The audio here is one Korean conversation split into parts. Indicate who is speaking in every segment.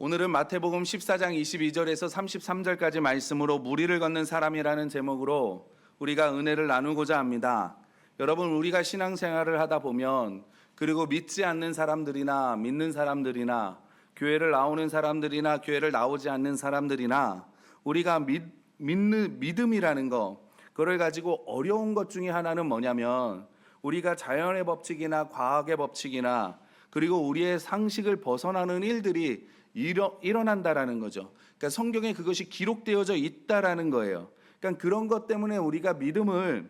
Speaker 1: 오늘은 마태복음 14장 22절에서 33절까지 말씀으로 무리를 걷는 사람이라는 제목으로 우리가 은혜를 나누고자 합니다. 여러분, 우리가 신앙생활을 하다 보면, 그리고 믿지 않는 사람들이나 믿는 사람들이나 교회를 나오는 사람들이나 교회를 나오지 않는 사람들이나 우리가 믿는 믿음이라는 거, 그걸 가지고 어려운 것 중에 하나는 뭐냐면, 우리가 자연의 법칙이나 과학의 법칙이나 그리고 우리의 상식을 벗어나는 일들이 일어난다라는 거죠. 그러니까 성경에 그것이 기록되어져 있다라는 거예요. 그러니까 그런 것 때문에 우리가 믿음을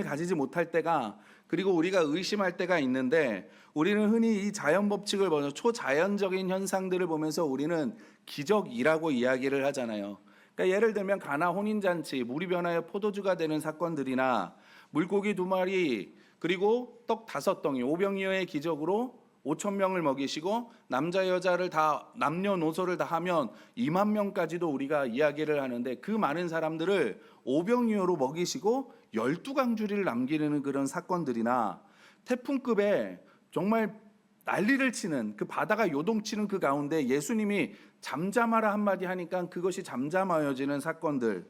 Speaker 1: 가지지 못할 때가, 그리고 우리가 의심할 때가 있는데, 우리는 흔히 이 자연 법칙을 보면서 초자연적인 현상들을 보면서 우리는 기적이라고 이야기를 하잖아요. 그러니까 예를 들면 가나 혼인잔치, 물이 변하여 포도주가 되는 사건들이나 물고기 2마리 그리고 떡 5덩이, 오병이어의 기적으로 5,000명을 먹이시고 남자 여자를 다 남녀노소를 다 하면 2만 명까지도 우리가 이야기를 하는데, 그 많은 사람들을 오병이어로 먹이시고 12강주리를 남기는 그런 사건들이나 태풍급의 정말 난리를 치는, 그 바다가 요동치는 그 가운데 예수님이 잠잠하라 한마디 하니까 그것이 잠잠하여지는 사건들.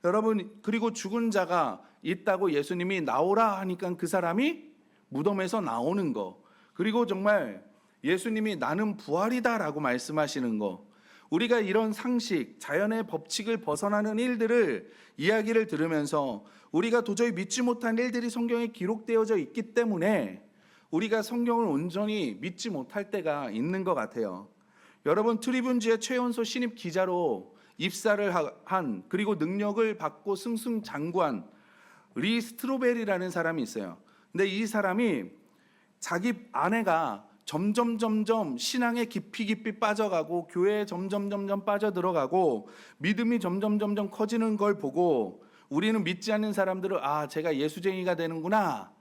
Speaker 1: 여러분, 그리고 죽은 자가 있다고 예수님이 나오라 하니까 그 사람이 무덤에서 나오는 거, 그리고 정말 예수님이 나는 부활이다라고 말씀하시는 거, 우리가 이런 상식, 자연의 법칙을 벗어나는 일들을 이야기를 들으면서 우리가 도저히 믿지 못한 일들이 성경에 기록되어져 있기 때문에 우리가 성경을 온전히 믿지 못할 때가 있는 것 같아요. 여러분, 트리뷴지의 최연소 신입 기자로 입사를 한, 그리고 능력을 받고 승승장구한 리 스트로벨이라는 사람이 있어요. 근데 이 사람이 자기 아내가 점점 신앙에 깊이 빠져가고 교회에 점점 빠져들어가고 믿음이 점점 커지는 걸 보고, 우리는 믿지 않는 사람들은 제가 예수쟁이가 되는구나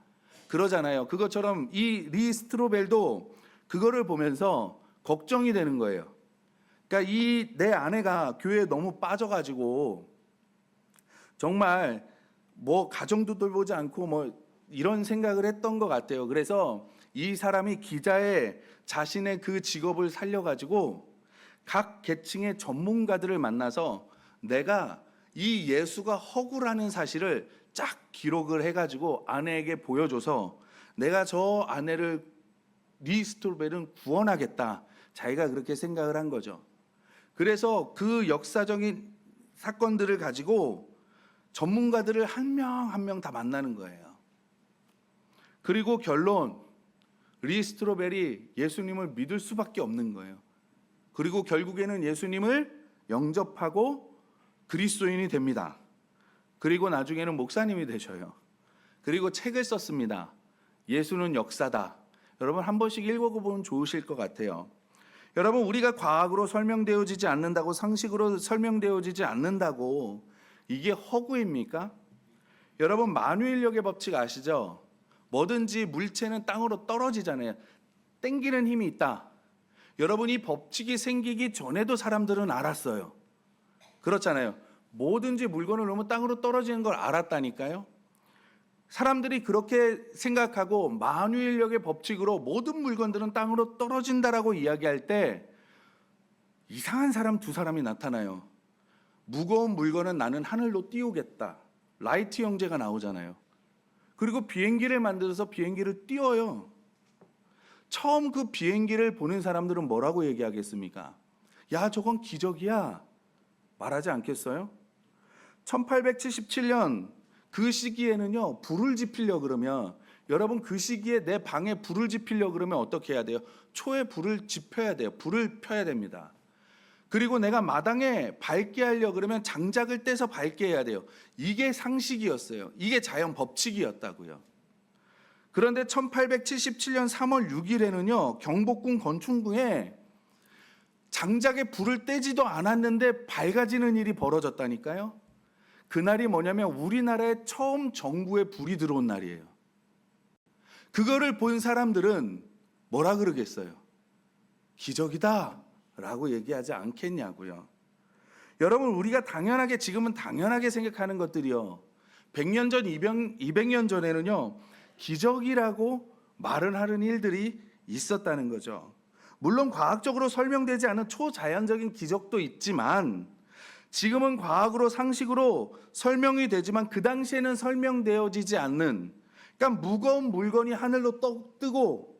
Speaker 1: 그러잖아요. 그것처럼 이 리 스트로벨도 그거를 보면서 걱정이 되는 거예요. 그러니까 이 내 아내가 교회에 너무 빠져가지고 정말 가정도 돌보지 않고 이런 생각을 했던 것 같아요. 그래서 이 사람이 기자의 자신의 그 직업을 살려가지고 각 계층의 전문가들을 만나서 내가 이 예수가 허구라는 사실을 쫙 기록을 해가지고 아내에게 보여줘서 내가 저 아내를, 리 스트로벨은 구원하겠다, 자기가 그렇게 생각을 한 거죠. 그래서 그 역사적인 사건들을 가지고 전문가들을 한 명 한 명 다 만나는 거예요. 그리고 결론, 리 스트로벨이 예수님을 믿을 수밖에 없는 거예요. 그리고 결국에는 예수님을 영접하고 그리스도인이 됩니다. 그리고 나중에는 목사님이 되셔요. 그리고 책을 썼습니다. 예수는 역사다. 여러분, 한 번씩 읽어보면 좋으실 것 같아요. 여러분, 우리가 과학으로 설명되어지지 않는다고, 상식으로 설명되어지지 않는다고 이게 허구입니까? 여러분, 만유인력의 법칙 아시죠? 뭐든지 물체는 땅으로 떨어지잖아요. 땡기는 힘이 있다. 여러분, 이 법칙이 생기기 전에도 사람들은 알았어요. 그렇잖아요. 뭐든지 물건을 놓으면 땅으로 떨어지는 걸 알았다니까요. 사람들이 그렇게 생각하고 만유인력의 법칙으로 모든 물건들은 땅으로 떨어진다라고 이야기할 때 이상한 사람 2사람이 나타나요. 무거운 물건은 나는 하늘로 띄우겠다. 라이트 형제가 나오잖아요. 그리고 비행기를 만들어서 비행기를 띄워요. 처음 그 비행기를 보는 사람들은 뭐라고 얘기하겠습니까? 야, 저건 기적이야 말하지 않겠어요? 1877년 그 시기에는요, 불을 지피려 그러면, 여러분, 그 시기에 내 방에 불을 지피려 그러면 어떻게 해야 돼요? 초에 불을 지펴야 돼요. 불을 펴야 됩니다. 그리고 내가 마당에 밝게 하려 그러면 장작을 떼서 밝게 해야 돼요. 이게 상식이었어요. 이게 자연 법칙이었다고요. 그런데 1877년 3월 6일에는요, 경복궁 건축궁에 장작에 불을 떼지도 않았는데 밝아지는 일이 벌어졌다니까요. 그날이 뭐냐면 우리나라에 처음 정부에 불이 들어온 날이에요. 그거를 본 사람들은 뭐라 그러겠어요? 기적이다 라고 얘기하지 않겠냐고요. 여러분, 우리가 지금은 당연하게 생각하는 것들이요, 100년 전, 200년 전에는요, 기적이라고 말을 하는 일들이 있었다는 거죠. 물론 과학적으로 설명되지 않은 초자연적인 기적도 있지만 지금은 과학으로 상식으로 설명이 되지만 그 당시에는 설명되어지지 않는, 그러니까 무거운 물건이 하늘로 뜨고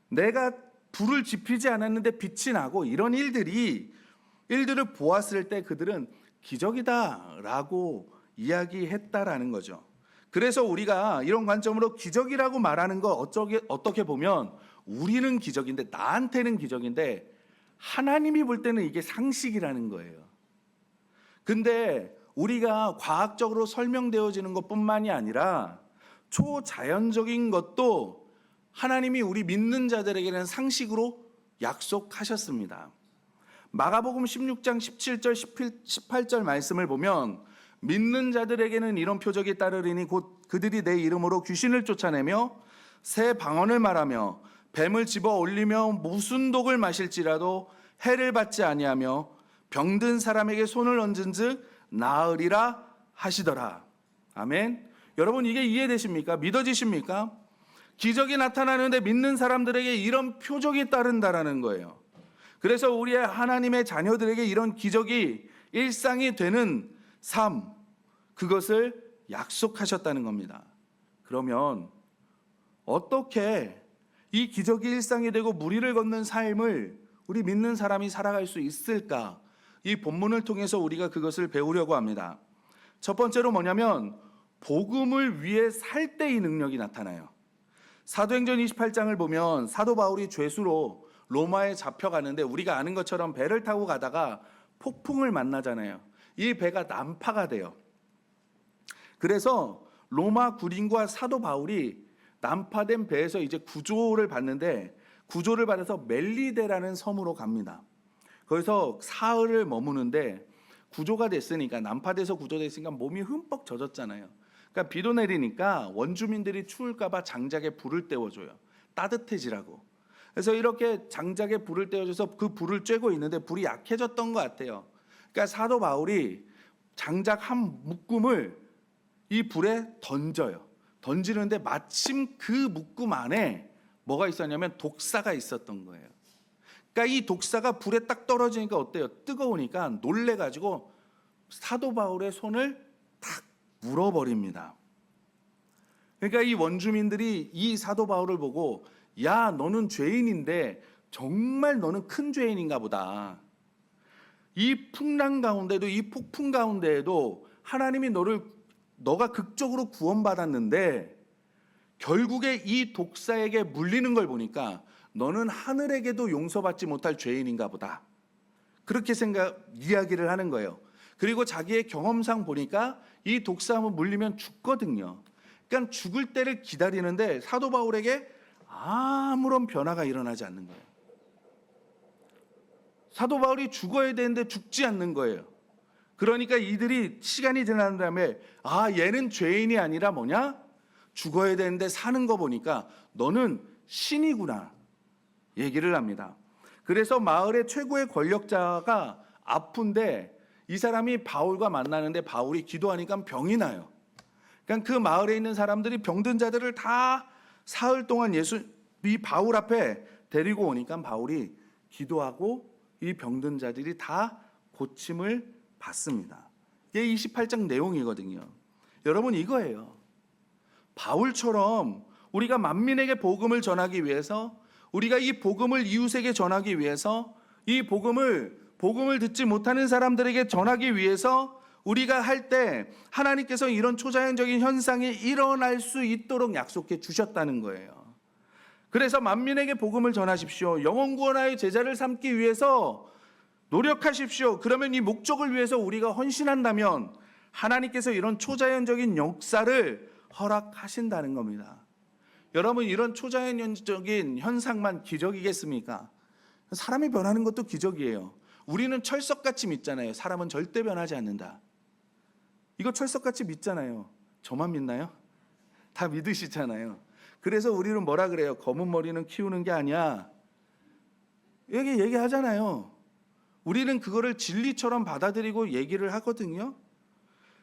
Speaker 1: 내가 불을 지피지 않았는데 빛이 나고 이런 일들을 보았을 때 그들은 기적이다라고 이야기했다라는 거죠. 그래서 우리가 이런 관점으로 기적이라고 말하는 거 어떻게 보면 우리는 기적인데, 나한테는 기적인데 하나님이 볼 때는 이게 상식이라는 거예요. 근데 우리가 과학적으로 설명되어지는 것뿐만이 아니라 초자연적인 것도 하나님이 우리 믿는 자들에게는 상식으로 약속하셨습니다. 마가복음 16장 17절 18절 말씀을 보면 믿는 자들에게는 이런 표적이 따르리니 곧 그들이 내 이름으로 귀신을 쫓아내며 새 방언을 말하며 뱀을 집어 올리며 무슨 독을 마실지라도 해를 받지 아니하며 병든 사람에게 손을 얹은즉 나으리라 하시더라. 아멘. 여러분, 이게 이해되십니까? 믿어지십니까? 기적이 나타나는데 믿는 사람들에게 이런 표적이 따른다라는 거예요. 그래서 우리의 하나님의 자녀들에게 이런 기적이 일상이 되는 삶, 그것을 약속하셨다는 겁니다. 그러면 어떻게 이 기적이 일상이 되고 무리를 걷는 삶을 우리 믿는 사람이 살아갈 수 있을까? 이 본문을 통해서 우리가 그것을 배우려고 합니다. 첫 번째로 뭐냐면 복음을 위해 살 때 이 능력이 나타나요. 사도행전 28장을 보면 사도 바울이 죄수로 로마에 잡혀가는데 우리가 아는 것처럼 배를 타고 가다가 폭풍을 만나잖아요. 이 배가 난파가 돼요. 그래서 로마 군인과 사도 바울이 난파된 배에서 이제 구조를 받는데, 구조를 받아서 멜리데라는 섬으로 갑니다. 거기서 사흘을 머무는데 구조가 됐으니까, 난파돼서 구조됐으니까 몸이 흠뻑 젖었잖아요. 그러니까 비도 내리니까 원주민들이 추울까봐 장작에 불을 때워줘요. 따뜻해지라고. 그래서 이렇게 장작에 불을 때워줘서 그 불을 쬐고 있는데 불이 약해졌던 것 같아요. 그러니까 사도 바울이 장작 한 묶음을 이 불에 던져요. 던지는데 마침 그 묶음 안에 뭐가 있었냐면 독사가 있었던 거예요. 그러니까 이 독사가 불에 딱 떨어지니까 어때요? 뜨거우니까 놀래가지고 사도 바울의 손을 탁 물어버립니다. 그러니까 이 원주민들이 이 사도 바울을 보고, 야, 너는 죄인인데 정말 너는 큰 죄인인가 보다. 이 풍랑 가운데도, 이 폭풍 가운데에도 하나님이 너가 극적으로 구원받았는데 결국에 이 독사에게 물리는 걸 보니까 너는 하늘에게도 용서받지 못할 죄인인가 보다. 그렇게 이야기를 하는 거예요. 그리고 자기의 경험상 보니까 이 독사함을 물리면 죽거든요. 그러니까 죽을 때를 기다리는데 사도 바울에게 아무런 변화가 일어나지 않는 거예요. 사도 바울이 죽어야 되는데 죽지 않는 거예요. 그러니까 이들이 시간이 지난 다음에 얘는 죄인이 아니라 뭐냐? 죽어야 되는데 사는 거 보니까 너는 신이구나 얘기를 합니다. 그래서 마을의 최고의 권력자가 아픈데 이 사람이 바울과 만나는데 바울이 기도하니까 병이 나요. 그러니까 그 마을에 있는 사람들이 병든 자들을 다 사흘 동안 이 바울 앞에 데리고 오니까 바울이 기도하고 이 병든 자들이 다 고침을 받습니다. 이게 28장 내용이거든요. 여러분, 이거예요. 바울처럼 우리가 만민에게 복음을 전하기 위해서, 우리가 이 복음을 이웃에게 전하기 위해서, 이 복음을 듣지 못하는 사람들에게 전하기 위해서 우리가 할 때 하나님께서 이런 초자연적인 현상이 일어날 수 있도록 약속해 주셨다는 거예요. 그래서 만민에게 복음을 전하십시오. 영혼 구원하여 제자를 삼기 위해서 노력하십시오. 그러면 이 목적을 위해서 우리가 헌신한다면 하나님께서 이런 초자연적인 역사를 허락하신다는 겁니다. 여러분, 이런 초자연적인 현상만 기적이겠습니까? 사람이 변하는 것도 기적이에요. 우리는 철석같이 믿잖아요. 사람은 절대 변하지 않는다. 이거 철석같이 믿잖아요. 저만 믿나요? 다 믿으시잖아요. 그래서 우리는 뭐라 그래요? 검은 머리는 키우는 게 아니야. 얘기하잖아요. 우리는 그거를 진리처럼 받아들이고 얘기를 하거든요.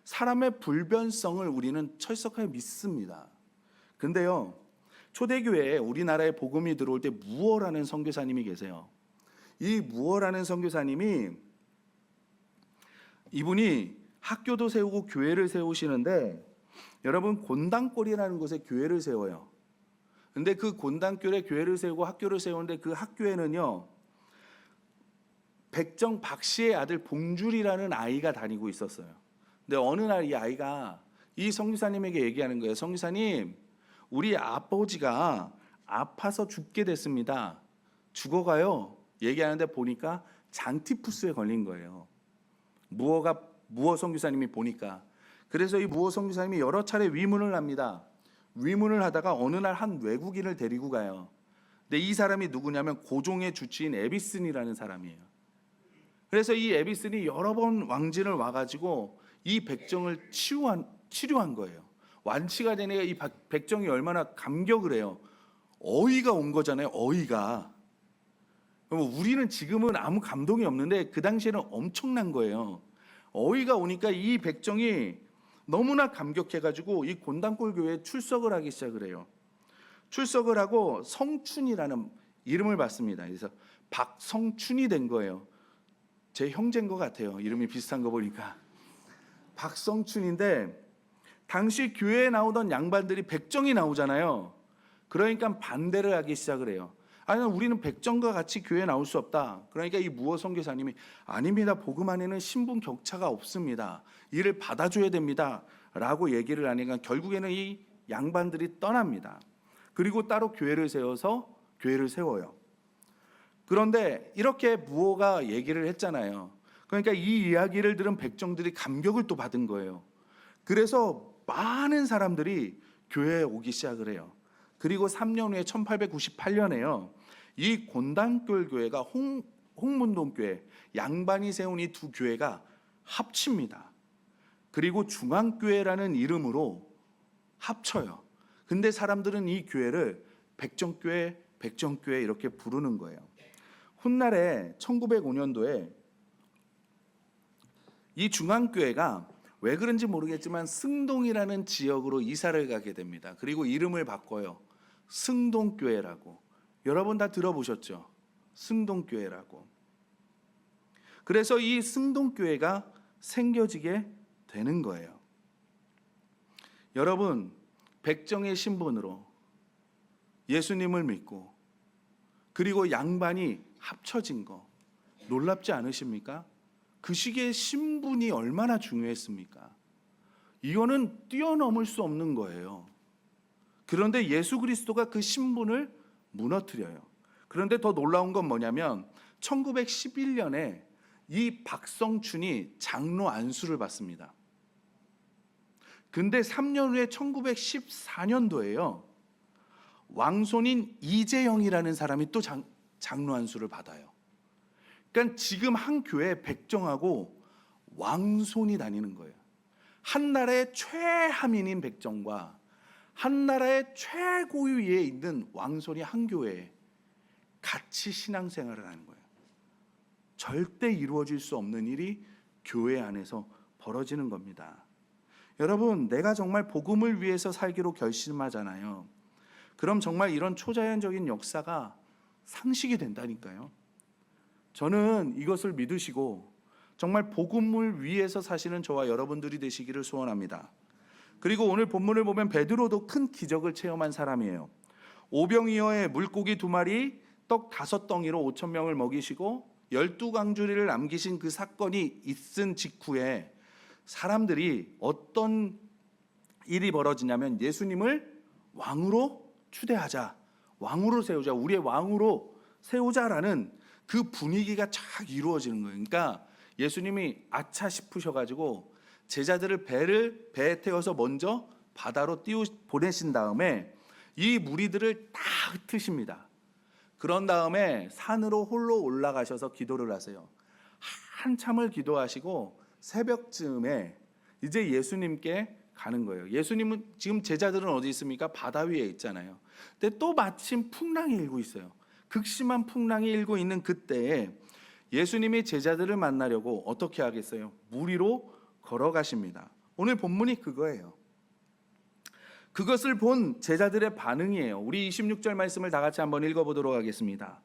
Speaker 1: 사람의 불변성을 우리는 철석하게 믿습니다. 근데요, 초대교회에 우리나라에 복음이 들어올 때 무어라는 선교사님이 계세요. 이 무어라는 선교사님이 이분이 학교도 세우고 교회를 세우시는데 여러분 곤단골이라는 곳에 교회를 세워요. 근데 그 곤단골에 교회를 세우고 학교를 세우는데 그 학교에는요 백정 박 씨의 아들 봉줄이라는 아이가 다니고 있었어요. 근데 어느 날 이 아이가 이 선교사님에게 얘기하는 거예요. 선교사님, 우리 아버지가 아파서 죽게 됐습니다. 죽어가요. 얘기하는데 보니까 장티푸스에 걸린 거예요. 무어 선교사님이 보니까. 그래서 이 무어 선교사님이 여러 차례 위문을 합니다. 위문을 하다가 어느 날 한 외국인을 데리고 가요. 근데 이 사람이 누구냐면 고종의 주치인 에비슨이라는 사람이에요. 그래서 이 에비슨이 여러 번 왕진을 와가지고 이 백정을 치료한 거예요. 완치가 되니까 이 백정이 얼마나 감격을 해요. 어이가 온 거잖아요. 어이가. 우리는 지금은 아무 감동이 없는데 그 당시에는 엄청난 거예요. 어이가 오니까 이 백정이 너무나 감격해가지고 이 곤단골 교회에 출석을 하기 시작을 해요. 출석을 하고 성춘이라는 이름을 받습니다. 그래서 박성춘이 된 거예요. 제 형제인 것 같아요. 이름이 비슷한 거 보니까. 박성춘인데 당시 교회에 나오던 양반들이 백정이 나오잖아요. 그러니까 반대를 하기 시작을 해요. 아니, 우리는 백정과 같이 교회에 나올 수 없다. 그러니까 이 무어 선교사님이 아닙니다. 복음 안에는 신분 격차가 없습니다. 이를 받아줘야 됩니다. 라고 얘기를 하니까 결국에는 이 양반들이 떠납니다. 그리고 따로 교회를 세워서 교회를 세워요. 그런데 이렇게 무어가 얘기를 했잖아요. 그러니까 이 이야기를 들은 백정들이 감격을 또 받은 거예요. 그래서 많은 사람들이 교회에 오기 시작을 해요. 그리고 3년 후에 1898년에요. 이 곤단골 교회가 홍문동 교회, 양반이 세운 이 두 교회가 합칩니다. 그리고 중앙교회라는 이름으로 합쳐요. 근데 사람들은 이 교회를 백정교회, 백정교회 이렇게 부르는 거예요. 훗날에 1905년도에 이 중앙교회가 왜 그런지 모르겠지만 승동이라는 지역으로 이사를 가게 됩니다. 그리고 이름을 바꿔요. 승동교회라고. 여러분 다 들어보셨죠? 승동교회라고. 그래서 이 승동교회가 생겨지게 되는 거예요. 여러분, 백정의 신분으로 예수님을 믿고 그리고 양반이 합쳐진 거 놀랍지 않으십니까? 그 시기에 신분이 얼마나 중요했습니까? 이거는 뛰어넘을 수 없는 거예요. 그런데 예수 그리스도가 그 신분을 무너뜨려요. 그런데 더 놀라운 건 뭐냐면 1911년에 이 박성춘이 장로 안수를 받습니다. 근데 3년 후에 1914년도에요. 왕손인 이재영이라는 사람이 또 장로 안수를 받아요. 그러니까 지금 한 교회 백정하고 왕손이 다니는 거예요. 한 나라의 최하민인 백정과 한 나라의 최고위에 있는 왕손이 한 교회에 같이 신앙생활을 하는 거예요. 절대 이루어질 수 없는 일이 교회 안에서 벌어지는 겁니다. 여러분, 내가 정말 복음을 위해서 살기로 결심하잖아요. 그럼 정말 이런 초자연적인 역사가 상식이 된다니까요. 저는 이것을 믿으시고 정말 복음을 위해서 사시는 저와 여러분들이 되시기를 소원합니다. 그리고 오늘 본문을 보면 베드로도 큰 기적을 체험한 사람이에요. 오병이어의 물고기 2마리, 떡 5덩이로 5,000명을 먹이시고 12광주리를 남기신 그 사건이 있은 직후에 사람들이 어떤 일이 벌어지냐면 예수님을 왕으로 추대하자, 왕으로 세우자, 우리의 왕으로 세우자라는 그 분위기가 쫙 이루어지는 거예요. 그러니까 예수님이 아차 싶으셔가지고 제자들을 배에 태워서 먼저 바다로 보내신 다음에 이 무리들을 다 흩으십니다. 그런 다음에 산으로 홀로 올라가셔서 기도를 하세요. 한참을 기도하시고 새벽쯤에 이제 예수님께 가는 거예요. 예수님은 지금 제자들은 어디 있습니까? 바다 위에 있잖아요. 근데 또 마침 풍랑이 일고 있어요. 극심한 풍랑이 일고 있는 그때에 예수님이 제자들을 만나려고 어떻게 하겠어요? 물 위로 걸어가십니다. 오늘 본문이 그거예요. 그것을 본 제자들의 반응이에요. 우리 26절 말씀을 다 같이 한번 읽어보도록 하겠습니다.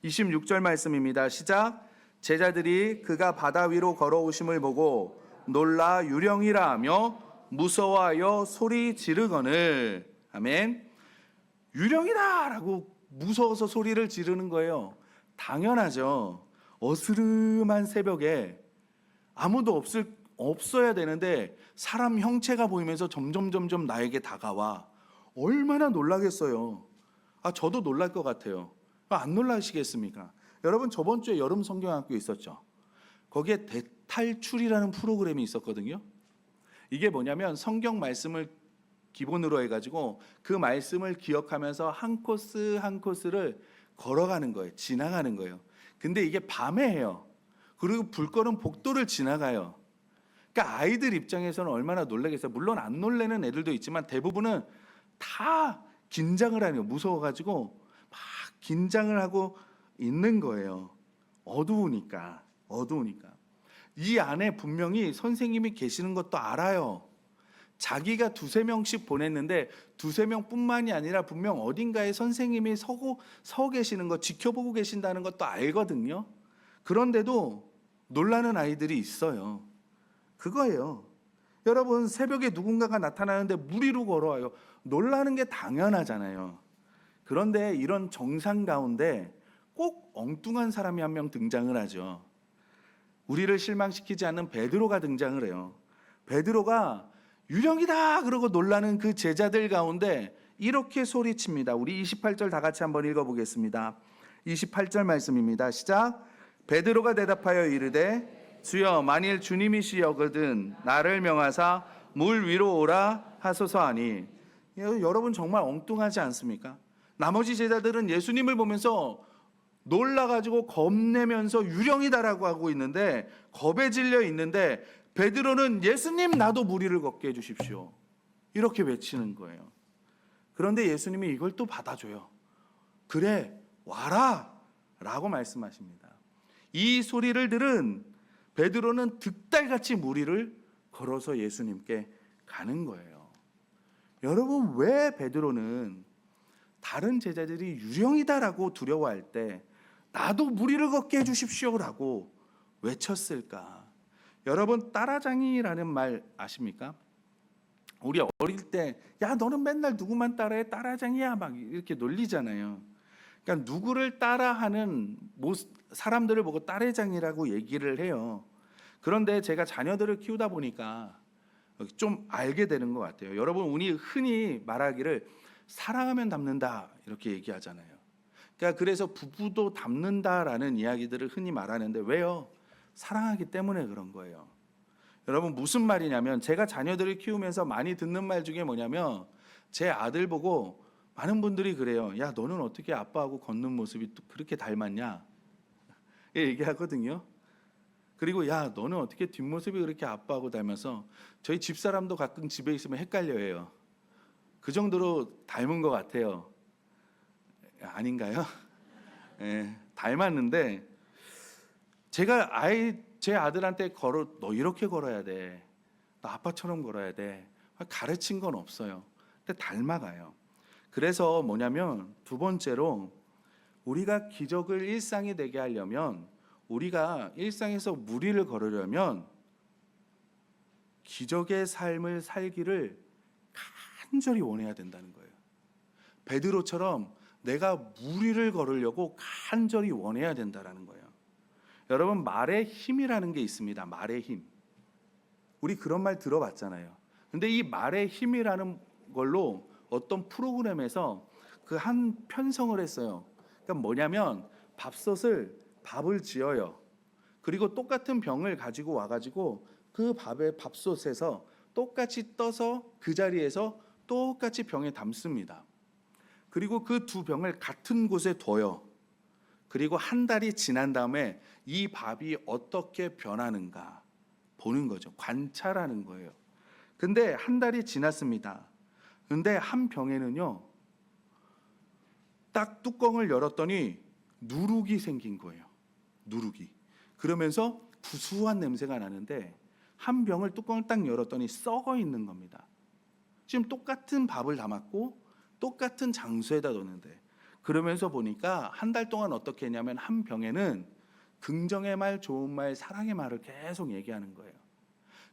Speaker 1: 26절 말씀입니다. 시작. 제자들이 그가 바다 위로 걸어오심을 보고 놀라 유령이라 하며 무서워하여 소리 지르거늘. 아멘. 유령이다 라고 무서워서 소리를 지르는 거예요. 당연하죠. 어스름한 새벽에 아무도 없어야 되는데 사람 형체가 보이면서 점점 나에게 다가와. 얼마나 놀라겠어요. 저도 놀랄 것 같아요. 안 놀라시겠습니까? 여러분, 저번 주에 여름 성경학교 있었죠. 거기에 대탈출이라는 프로그램이 있었거든요. 이게 뭐냐면 성경 말씀을 기본으로 해가지고 그 말씀을 기억하면서 한 코스 한 코스를 걸어가는 거예요. 지나가는 거예요. 근데 이게 밤에 해요. 그리고 불 꺼는 복도를 지나가요. 그러니까 아이들 입장에서는 얼마나 놀라겠어요. 물론 안 놀라는 애들도 있지만 대부분은 다 긴장을 하는 거예요. 무서워가지고 막 긴장을 하고 있는 거예요. 어두우니까. 이 안에 분명히 선생님이 계시는 것도 알아요. 자기가 두세 명씩 보냈는데 두세 명뿐만이 아니라 분명 어딘가에 선생님이 서 계시는 거, 지켜보고 계신다는 것도 알거든요. 그런데도 놀라는 아이들이 있어요. 그거예요. 여러분, 새벽에 누군가가 나타나는데 무리로 걸어와요. 놀라는 게 당연하잖아요. 그런데 이런 정상 가운데 꼭 엉뚱한 사람이 한 명 등장을 하죠. 우리를 실망시키지 않는 베드로가 등장을 해요. 베드로가 유령이다 그러고 놀라는 그 제자들 가운데 이렇게 소리칩니다. 우리 28절 다 같이 한번 읽어보겠습니다. 28절 말씀입니다. 시작. 베드로가 대답하여 이르되 주여, 만일 주님이시여거든 나를 명하사 물 위로 오라 하소서 하니. 여러분, 정말 엉뚱하지 않습니까? 나머지 제자들은 예수님을 보면서 놀라가지고 겁내면서 유령이다라고 하고 있는데, 겁에 질려 있는데, 베드로는 예수님, 나도 무리를 걷게 해주십시오 이렇게 외치는 거예요. 그런데 예수님이 이걸 또 받아줘요. 그래, 와라 라고 말씀하십니다. 이 소리를 들은 베드로는 득달같이 무리를 걸어서 예수님께 가는 거예요. 여러분, 왜 베드로는 다른 제자들이 유령이다라고 두려워할 때 나도 무리를 걷게 해주십시오라고 외쳤을까? 여러분, 따라장이라는 말 아십니까? 우리 어릴 때 야, 너는 맨날 누구만 따라해? 따라장이야 막 이렇게 놀리잖아요. 그러니까 누구를 따라하는 사람들을 보고 따라장이라고 얘기를 해요. 그런데 제가 자녀들을 키우다 보니까 좀 알게 되는 것 같아요. 여러분, 우리 흔히 말하기를 사랑하면 닮는다 이렇게 얘기하잖아요. 그러니까 그래서 부부도 닮는다라는 이야기들을 흔히 말하는데 왜요? 사랑하기 때문에 그런 거예요. 여러분, 무슨 말이냐면 제가 자녀들을 키우면서 많이 듣는 말 중에 뭐냐면 제 아들 보고 많은 분들이 그래요. 야, 너는 어떻게 아빠하고 걷는 모습이 그렇게 닮았냐? 얘기하거든요. 그리고 야, 너는 어떻게 뒷모습이 그렇게 아빠하고 닮아서 저희 집사람도 가끔 집에 있으면 헷갈려해요. 그 정도로 닮은 것 같아요. 아닌가요? 네, 닮았는데 제가 제 아들한테 너 이렇게 걸어야 돼. 너 아빠처럼 걸어야 돼. 가르친 건 없어요. 근데 닮아가요. 그래서 뭐냐면 두 번째로 우리가 기적을 일상이 되게 하려면, 우리가 일상에서 무리를 걸으려면 기적의 삶을 살기를 간절히 원해야 된다는 거예요. 베드로처럼 내가 무리를 걸으려고 간절히 원해야 된다는 거예요. 여러분, 말의 힘이라는 게 있습니다. 말의 힘. 우리 그런 말 들어봤잖아요. 근데 이 말의 힘이라는 걸로 어떤 프로그램에서 그 한 편성을 했어요. 그러니까 뭐냐면 밥을 지어요. 그리고 똑같은 병을 가지고 와가지고 그 밥솥에서 똑같이 떠서 그 자리에서 똑같이 병에 담습니다. 그리고 그 두 병을 같은 곳에 둬요. 그리고 한 달이 지난 다음에 이 밥이 어떻게 변하는가 보는 거죠. 관찰하는 거예요. 근데 한 달이 지났습니다. 근데 한 병에는요, 딱 뚜껑을 열었더니 누룩이 생긴 거예요. 누룩이. 그러면서 구수한 냄새가 나는데 한 병을 뚜껑을 딱 열었더니 썩어 있는 겁니다. 지금 똑같은 밥을 담았고 똑같은 장소에다 뒀는데, 그러면서 보니까 한 달 동안 어떻게 했냐면 한 병에는 긍정의 말, 좋은 말, 사랑의 말을 계속 얘기하는 거예요.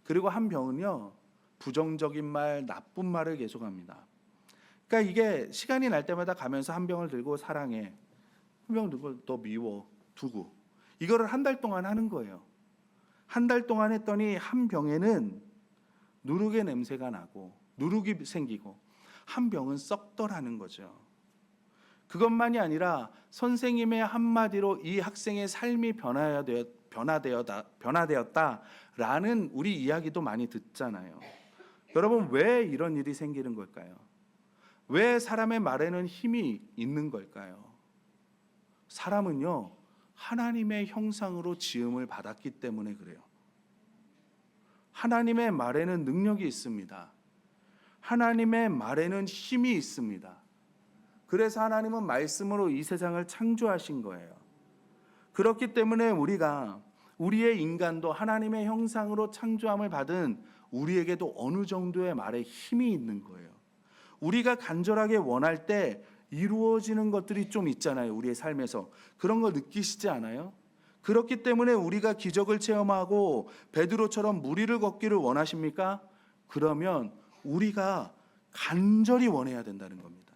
Speaker 1: 그리고 한 병은요, 부정적인 말, 나쁜 말을 계속합니다. 그러니까 이게 시간이 날 때마다 가면서 한 병을 들고 사랑해, 한 병을 들고 너 미워, 두고, 이거를 한 달 동안 하는 거예요. 한 달 동안 했더니 한 병에는 누룩의 냄새가 나고 누룩이 생기고 한 병은 썩더라는 거죠. 그것만이 아니라 선생님의 한마디로 이 학생의 삶이 변화되었다라는 우리 이야기도 많이 듣잖아요. 여러분, 왜 이런 일이 생기는 걸까요? 왜 사람의 말에는 힘이 있는 걸까요? 사람은요, 하나님의 형상으로 지음을 받았기 때문에 그래요. 하나님의 말에는 능력이 있습니다. 하나님의 말에는 힘이 있습니다. 그래서 하나님은 말씀으로 이 세상을 창조하신 거예요. 그렇기 때문에 우리의 인간도 하나님의 형상으로 창조함을 받은 우리에게도 어느 정도의 말에 힘이 있는 거예요. 우리가 간절하게 원할 때 이루어지는 것들이 좀 있잖아요. 우리의 삶에서. 그런 거 느끼시지 않아요? 그렇기 때문에 우리가 기적을 체험하고 베드로처럼 무리를 걷기를 원하십니까? 그러면 우리가 간절히 원해야 된다는 겁니다.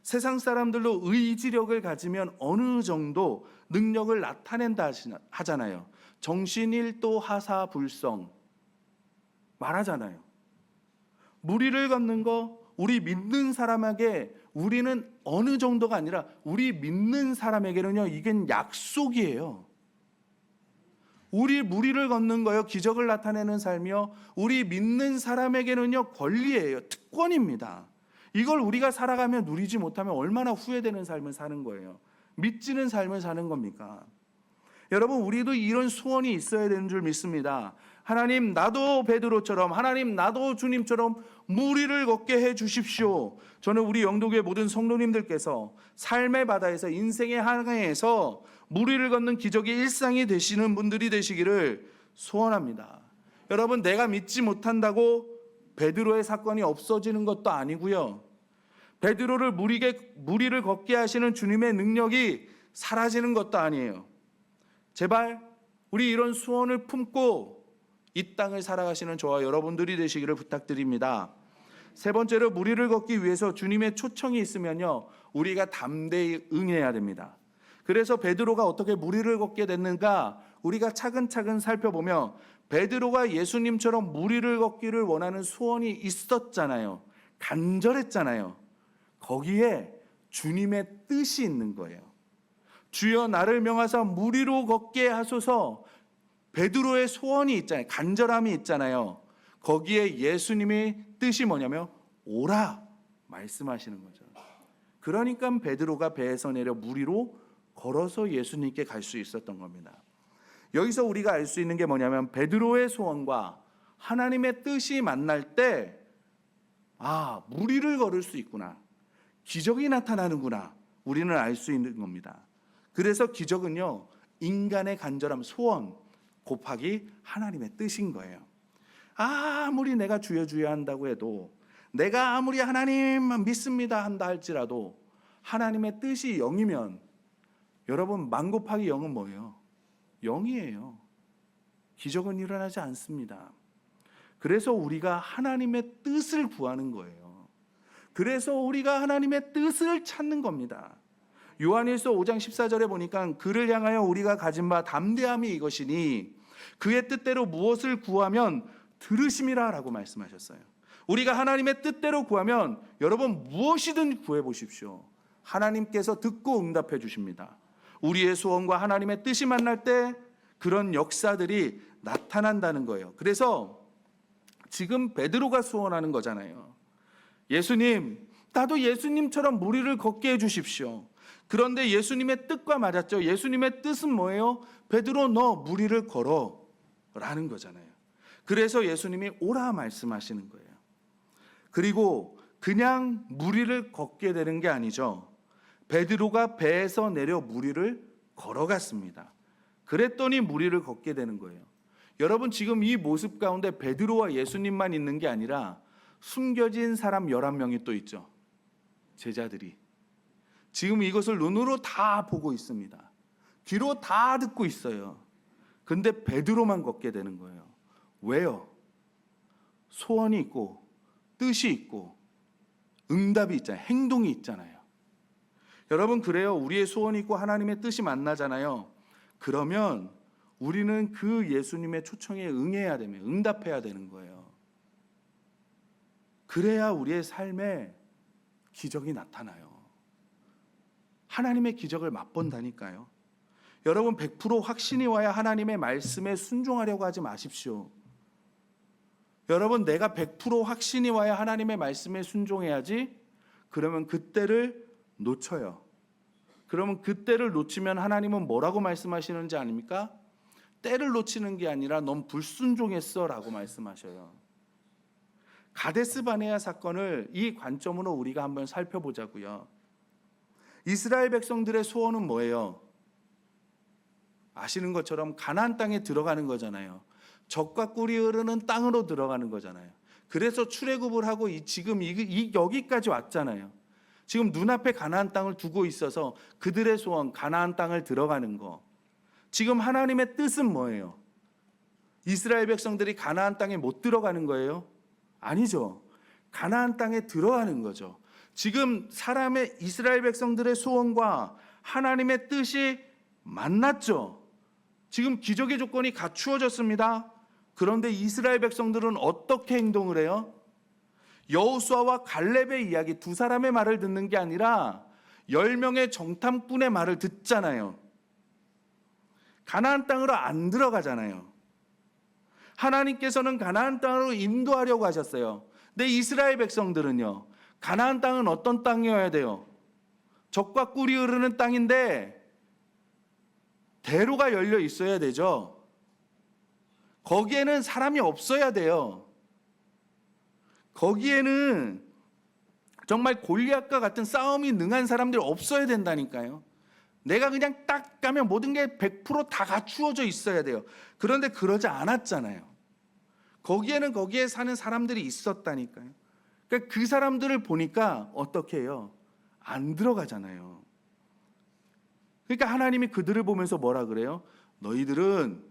Speaker 1: 세상 사람들도 의지력을 가지면 어느 정도 능력을 나타낸다 하잖아요. 정신일도 하사불성 말하잖아요. 무리를 걷는 거, 우리 믿는 사람에게 우리는 어느 정도가 아니라 우리 믿는 사람에게는요, 이건 약속이에요. 우리 무리를 걷는 거요, 기적을 나타내는 삶이요, 우리 믿는 사람에게는요, 권리예요. 특권입니다. 이걸 우리가 살아가며 누리지 못하면 얼마나 후회되는 삶을 사는 거예요. 믿지는 삶을 사는 겁니까? 여러분, 우리도 이런 소원이 있어야 되는 줄 믿습니다. 하나님, 나도 베드로처럼, 하나님, 나도 주님처럼 무리를 걷게 해 주십시오. 저는 우리 영도교회 모든 성도님들께서 삶의 바다에서, 인생의 항해에서 무리를 걷는 기적이 일상이 되시는 분들이 되시기를 소원합니다. 여러분, 내가 믿지 못한다고 베드로의 사건이 없어지는 것도 아니고요, 베드로를 무리를 걷게 하시는 주님의 능력이 사라지는 것도 아니에요. 제발 우리 이런 소원을 품고 이 땅을 살아가시는 저와 여러분들이 되시기를 부탁드립니다. 세 번째로, 무리를 걷기 위해서 주님의 초청이 있으면요, 우리가 담대히 응해야 됩니다. 그래서 베드로가 어떻게 무리를 걷게 됐는가, 우리가 차근차근 살펴보면 베드로가 예수님처럼 무리를 걷기를 원하는 소원이 있었잖아요. 간절했잖아요. 거기에 주님의 뜻이 있는 거예요. 주여 나를 명하사 무리로 걷게 하소서. 베드로의 소원이 있잖아요. 간절함이 있잖아요. 거기에 예수님의 뜻이 뭐냐면 오라 말씀하시는 거죠. 그러니까 베드로가 배에서 내려 무리로 걸어서 예수님께 갈 수 있었던 겁니다. 여기서 우리가 알 수 있는 게 뭐냐면 베드로의 소원과 하나님의 뜻이 만날 때, 무리를 걸을 수 있구나, 기적이 나타나는구나, 우리는 알 수 있는 겁니다. 그래서 기적은요, 인간의 간절함, 소원 곱하기 하나님의 뜻인 거예요. 아무리 내가 주여 주여 한다고 해도, 내가 아무리 하나님만 믿습니다 한다 할지라도 하나님의 뜻이 0이면, 여러분, 만 곱하기 0은 뭐예요? 0이에요. 기적은 일어나지 않습니다. 그래서 우리가 하나님의 뜻을 구하는 거예요. 그래서 우리가 하나님의 뜻을 찾는 겁니다. 요한일서 5장 14절에 보니까 그를 향하여 우리가 가진 바 담대함이 이것이니 그의 뜻대로 무엇을 구하면 들으심이라 라고 말씀하셨어요. 우리가 하나님의 뜻대로 구하면 여러분 무엇이든 구해보십시오. 하나님께서 듣고 응답해 주십니다. 우리의 소원과 하나님의 뜻이 만날 때 그런 역사들이 나타난다는 거예요. 그래서 지금 베드로가 소원하는 거잖아요. 예수님, 나도 예수님처럼 무리를 걷게 해 주십시오. 그런데 예수님의 뜻과 맞았죠. 예수님의 뜻은 뭐예요? 베드로, 너 무리를 걸어 라는 거잖아요. 그래서 예수님이 오라 말씀하시는 거예요. 그리고 그냥 무리를 걷게 되는 게 아니죠. 베드로가 배에서 내려 무리를 걸어갔습니다. 그랬더니 무리를 걷게 되는 거예요. 여러분, 지금 이 모습 가운데 베드로와 예수님만 있는 게 아니라 숨겨진 사람 11명이 또 있죠. 제자들이. 지금 이것을 눈으로 다 보고 있습니다. 귀로 다 듣고 있어요. 근데 베드로만 걷게 되는 거예요. 왜요? 소원이 있고 뜻이 있고 응답이 있잖아요. 행동이 있잖아요. 여러분, 그래요. 우리의 소원이 있고 하나님의 뜻이 만나잖아요. 그러면 우리는 그 예수님의 초청에 응해야 되면 응답해야 되는 거예요. 그래야 우리의 삶에 기적이 나타나요. 하나님의 기적을 맛본다니까요. 여러분, 100% 확신이 와야 하나님의 말씀에 순종하려고 하지 마십시오. 여러분, 내가 100% 확신이 와야 하나님의 말씀에 순종해야지. 그러면 그때를 놓쳐요. 그러면 그때를 놓치면 하나님은 뭐라고 말씀하시는지 아닙니까? 때를 놓치는 게 아니라 넌 불순종했어 라고 말씀하셔요. 가데스 바네아 사건을 이 관점으로 우리가 한번 살펴보자고요. 이스라엘 백성들의 소원은 뭐예요? 아시는 것처럼 가나안 땅에 들어가는 거잖아요. 젖과 꿀이 흐르는 땅으로 들어가는 거잖아요. 그래서 출애굽을 하고 지금 여기까지 왔잖아요. 지금 눈앞에 가나안 땅을 두고 있어서 그들의 소원, 가나안 땅을 들어가는 거. 지금 하나님의 뜻은 뭐예요? 이스라엘 백성들이 가나안 땅에 못 들어가는 거예요? 아니죠. 가나안 땅에 들어가는 거죠. 지금 사람의 이스라엘 백성들의 소원과 하나님의 뜻이 만났죠. 지금 기적의 조건이 갖추어졌습니다. 그런데 이스라엘 백성들은 어떻게 행동을 해요? 여호수아와 갈렙의 이야기, 두 사람의 말을 듣는 게 아니라 10명의 정탐꾼의 말을 듣잖아요. 가나안 땅으로 안 들어가잖아요. 하나님께서는 가나안 땅으로 인도하려고 하셨어요. 근데 이스라엘 백성들은요, 가나안 땅은 어떤 땅이어야 돼요? 젖과 꿀이 흐르는 땅인데 대로가 열려 있어야 되죠. 거기에는 사람이 없어야 돼요. 거기에는 정말 골리앗과 같은 싸움이 능한 사람들이 없어야 된다니까요. 내가 그냥 딱 가면 모든 게 100%다 갖추어져 있어야 돼요. 그런데 그러지 않았잖아요. 거기에는 거기에 사는 사람들이 있었다니까요. 그러니까 그 사람들을 보니까 어떻게 해요? 안 들어가잖아요. 그러니까 하나님이 그들을 보면서 뭐라 그래요? 너희들은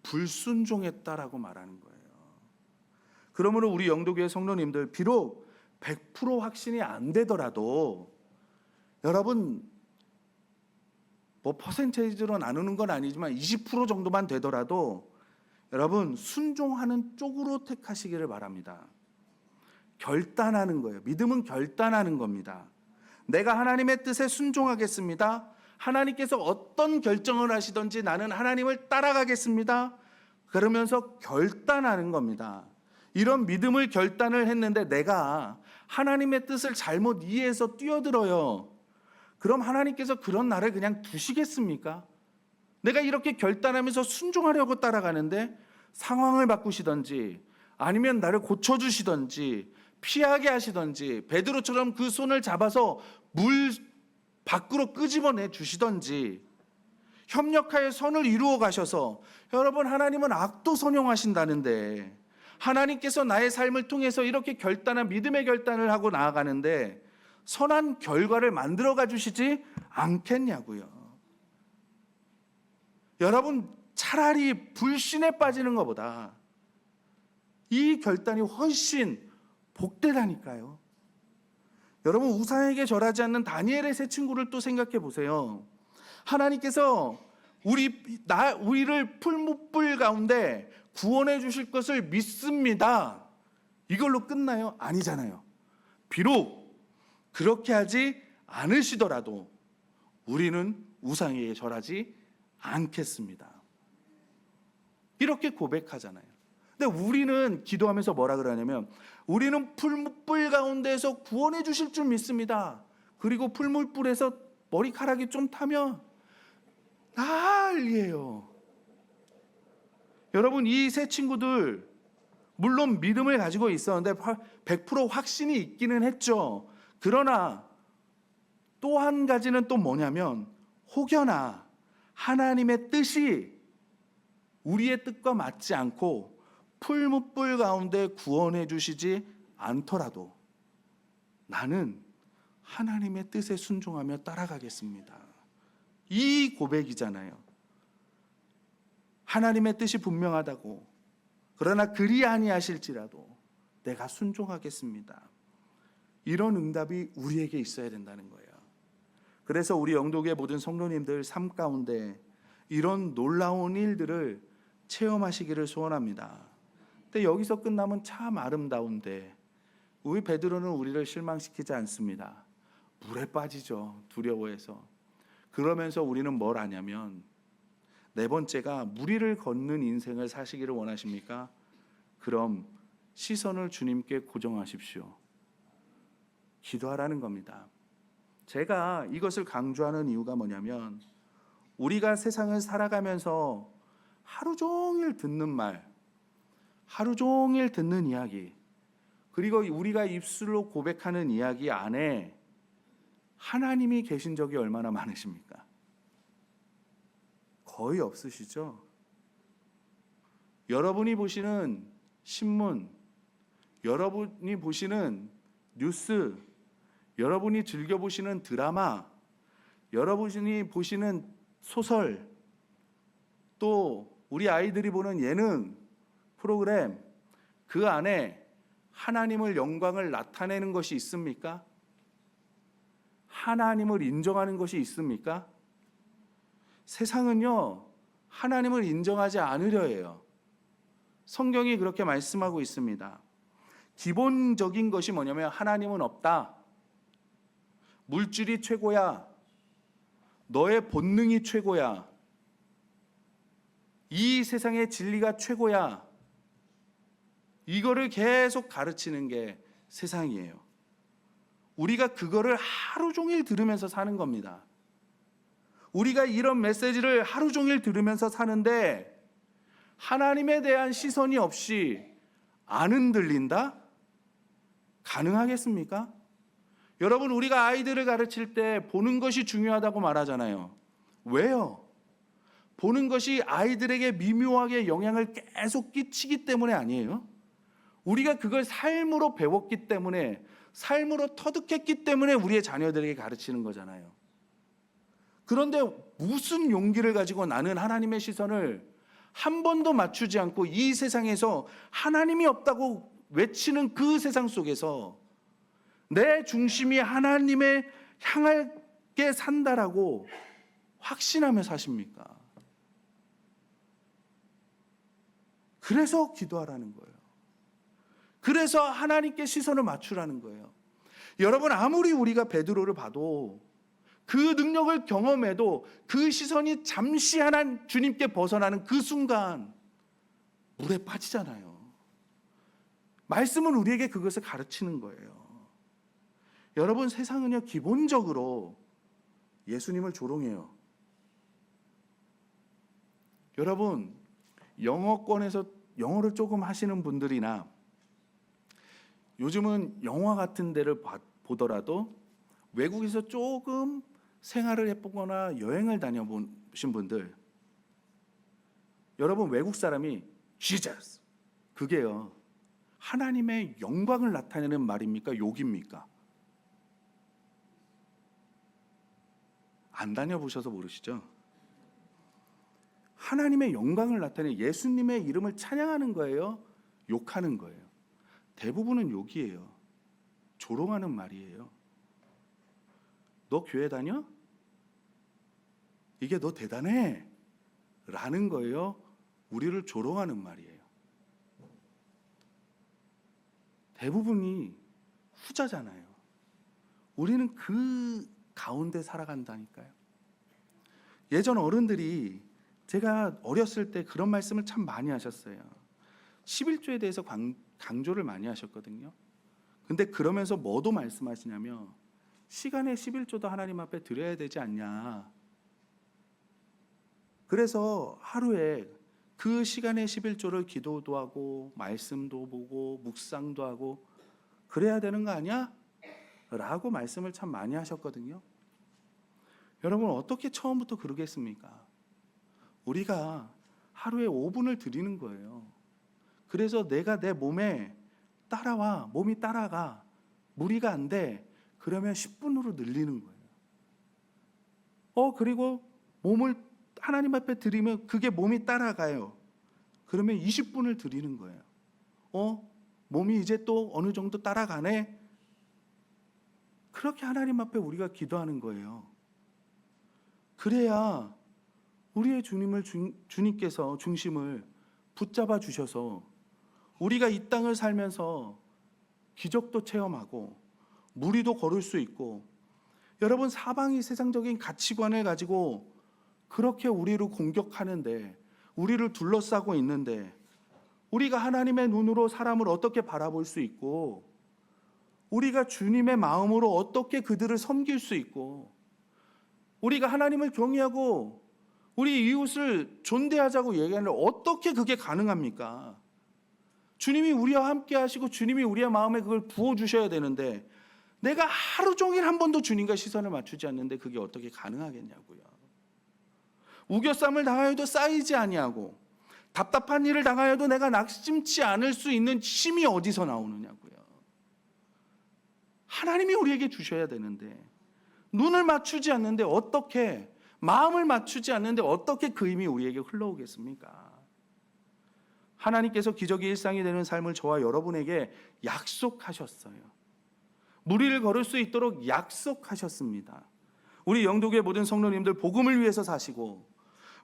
Speaker 1: 불순종했다라고 말하는 거예요. 그러므로 우리 영도교회 성도님들, 비록 100% 확신이 안 되더라도 여러분, 뭐 퍼센테이지로 나누는 건 아니지만 20% 정도만 되더라도 여러분 순종하는 쪽으로 택하시기를 바랍니다. 결단하는 거예요. 믿음은 결단하는 겁니다. 내가 하나님의 뜻에 순종하겠습니다. 하나님께서 어떤 결정을 하시든지 나는 하나님을 따라가겠습니다. 그러면서 결단하는 겁니다. 이런 믿음을 결단을 했는데 내가 하나님의 뜻을 잘못 이해해서 뛰어들어요. 그럼 하나님께서 그런 나를 그냥 두시겠습니까? 내가 이렇게 결단하면서 순종하려고 따라가는데 상황을 바꾸시든지 아니면 나를 고쳐주시든지 피하게 하시든지 베드로처럼 그 손을 잡아서 물 밖으로 끄집어내 주시든지 협력하여 선을 이루어 가셔서, 여러분 하나님은 악도 선용하신다는데 하나님께서 나의 삶을 통해서 이렇게 결단한 믿음의 결단을 하고 나아가는데 선한 결과를 만들어가 주시지 않겠냐고요. 여러분 차라리 불신에 빠지는 것보다 이 결단이 훨씬 복되다니까요. 여러분 우상에게 절하지 않는 다니엘의 세 친구를 또 생각해 보세요. 하나님께서 우리를 풀무불 가운데 구원해 주실 것을 믿습니다. 이걸로 끝나요? 아니잖아요. 비록 그렇게 하지 않으시더라도 우리는 우상에게 절하지 않겠습니다. 이렇게 고백하잖아요. 근데 우리는 기도하면서 뭐라 그러냐면 우리는 풀무불 가운데에서 구원해 주실 줄 믿습니다. 그리고 풀무불에서 머리카락이 좀 타면 난리예요. 여러분 이 세 친구들 물론 믿음을 가지고 있었는데 100% 확신이 있기는 했죠. 그러나 또 한 가지는 또 뭐냐면 혹여나 하나님의 뜻이 우리의 뜻과 맞지 않고 풀무불 가운데 구원해 주시지 않더라도 나는 하나님의 뜻에 순종하며 따라가겠습니다. 이 고백이잖아요. 하나님의 뜻이 분명하다고, 그러나 그리 아니하실지라도 내가 순종하겠습니다. 이런 응답이 우리에게 있어야 된다는 거예요. 그래서 우리 영도교회 모든 성도님들 삶 가운데 이런 놀라운 일들을 체험하시기를 소원합니다. 근데 여기서 끝나면 참 아름다운데 우리 베드로는 우리를 실망시키지 않습니다. 물에 빠지죠. 두려워해서. 그러면서 우리는 뭘 하냐면, 네 번째가 무리를 걷는 인생을 사시기를 원하십니까? 그럼 시선을 주님께 고정하십시오. 기도하라는 겁니다. 제가 이것을 강조하는 이유가 뭐냐면, 우리가 세상을 살아가면서 하루 종일 듣는 말, 하루 종일 듣는 이야기, 그리고 우리가 입술로 고백하는 이야기 안에 하나님이 계신 적이 얼마나 많으십니까? 거의 없으시죠? 여러분이 보시는 신문, 여러분이 보시는 뉴스, 여러분이 즐겨보시는 드라마, 여러분이 보시는 소설, 또 우리 아이들이 보는 예능 프로그램, 그 안에 하나님을 영광을 나타내는 것이 있습니까? 하나님을 인정하는 것이 있습니까? 세상은요, 하나님을 인정하지 않으려 해요. 성경이 그렇게 말씀하고 있습니다. 기본적인 것이 뭐냐면 하나님은 없다. 물질이 최고야. 너의 본능이 최고야. 이 세상의 진리가 최고야. 이거를 계속 가르치는 게 세상이에요. 우리가 그거를 하루 종일 들으면서 사는 겁니다. 우리가 이런 메시지를 하루 종일 들으면서 사는데 하나님에 대한 시선이 없이 안 흔들린다? 가능하겠습니까? 여러분, 우리가 아이들을 가르칠 때 보는 것이 중요하다고 말하잖아요. 왜요? 보는 것이 아이들에게 미묘하게 영향을 계속 끼치기 때문에 아니에요? 우리가 그걸 삶으로 배웠기 때문에, 삶으로 터득했기 때문에 우리의 자녀들에게 가르치는 거잖아요. 그런데 무슨 용기를 가지고 나는 하나님의 시선을 한 번도 맞추지 않고 이 세상에서 하나님이 없다고 외치는 그 세상 속에서 내 중심이 하나님의 향하게 산다라고 확신하며 사십니까? 그래서 기도하라는 거예요. 그래서 하나님께 시선을 맞추라는 거예요. 여러분, 아무리 우리가 베드로를 봐도, 그 능력을 경험해도 그 시선이 잠시 하나 주님께 벗어나는 그 순간 물에 빠지잖아요. 말씀은 우리에게 그것을 가르치는 거예요. 여러분, 세상은요, 기본적으로 예수님을 조롱해요. 여러분, 영어권에서 영어를 조금 하시는 분들이나 요즘은 영화 같은 데를 보더라도 외국에서 조금 생활을 해보거나 여행을 다녀보신 분들, 여러분, 외국 사람이 Jesus, 그게요, 하나님의 영광을 나타내는 말입니까? 욕입니까? 안 다녀보셔서 모르시죠? 하나님의 영광을 나타내는, 예수님의 이름을 찬양하는 거예요? 욕하는 거예요? 대부분은 욕이에요. 조롱하는 말이에요. 너 교회 다녀? 이게 너 대단해 라는 거예요. 우리를 조롱하는 말이에요. 대부분이 후자잖아요. 우리는 그 가운데 살아간다니까요. 예전 어른들이, 제가 어렸을 때 그런 말씀을 참 많이 하셨어요. 11조에 대해서 강조를 많이 하셨거든요. 근데 그러면서 뭐도 말씀하시냐면, 시간의 11조도 하나님 앞에 드려야 되지 않냐. 그래서 하루에 그 시간의 11조를 기도도 하고 말씀도 보고 묵상도 하고 그래야 되는 거 아니야? 라고 말씀을 참 많이 하셨거든요. 여러분, 어떻게 처음부터 그러겠습니까? 우리가 하루에 5분을 드리는 거예요. 그래서 내가 내 몸에 따라와. 몸이 따라가. 무리가 안 돼. 그러면 10분으로 늘리는 거예요. 그리고 몸을 하나님 앞에 드리면 그게 몸이 따라가요. 그러면 20분을 드리는 거예요. 몸이 이제 또 어느 정도 따라가네. 그렇게 하나님 앞에 우리가 기도하는 거예요. 그래야 우리의 주님께서 중심을 붙잡아 주셔서 우리가 이 땅을 살면서 기적도 체험하고 무리도 걸을 수 있고, 여러분, 사방이 세상적인 가치관을 가지고 그렇게 우리를 공격하는데, 우리를 둘러싸고 있는데, 우리가 하나님의 눈으로 사람을 어떻게 바라볼 수 있고, 우리가 주님의 마음으로 어떻게 그들을 섬길 수 있고, 우리가 하나님을 경외하고 우리 이웃을 존대하자고 얘기하는데 어떻게 그게 가능합니까? 주님이 우리와 함께 하시고 주님이 우리의 마음에 그걸 부어주셔야 되는데, 내가 하루 종일 한 번도 주님과 시선을 맞추지 않는데 그게 어떻게 가능하겠냐고요. 우겨쌈을 당하여도 쌓이지 아니하고 답답한 일을 당하여도 내가 낙심치 않을 수 있는 힘이 어디서 나오느냐고요. 하나님이 우리에게 주셔야 되는데, 눈을 맞추지 않는데 어떻게, 마음을 맞추지 않는데 어떻게 그 힘이 우리에게 흘러오겠습니까? 하나님께서 기적의 일상이 되는 삶을 저와 여러분에게 약속하셨어요. 무리를 걸을 수 있도록 약속하셨습니다. 우리 영도교회 모든 성도님들 복음을 위해서 사시고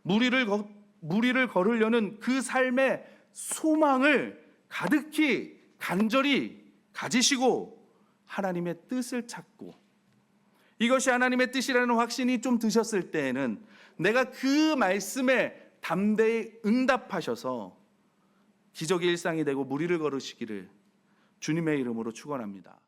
Speaker 1: 무리를 걸으려는 그 삶의 소망을 가득히 간절히 가지시고 하나님의 뜻을 찾고, 이것이 하나님의 뜻이라는 확신이 좀 드셨을 때에는 내가 그 말씀에 담대히 응답하셔서 기적의 일상이 되고 무리를 걸으시기를 주님의 이름으로 축원합니다.